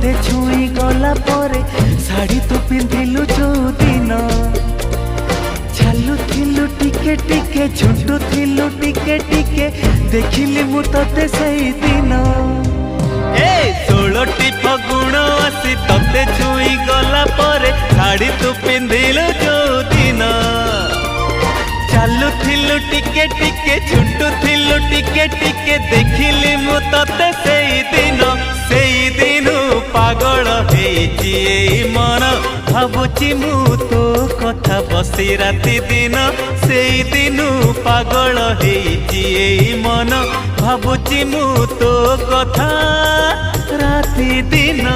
तोते छुई गला परे शाड़ी तू पिंधिलु जो दिन चालू थिलु टिके टिके झुंटू थिलु टिके टिके देखिली मु तोते सही दिन ए 16टी फगुण आसी तोते छुई गला परे शाड़ी तू पिंधिलु जो दिन चालू थिलु टिके टिके झुंटू थिलु टिके टिके देखिली मु तोते सही दिन पागल हेची मन भावुची मु तो कथा बसी राति दिन से दिन पागल हेची मन भावुची मु तो कथा राति दिन।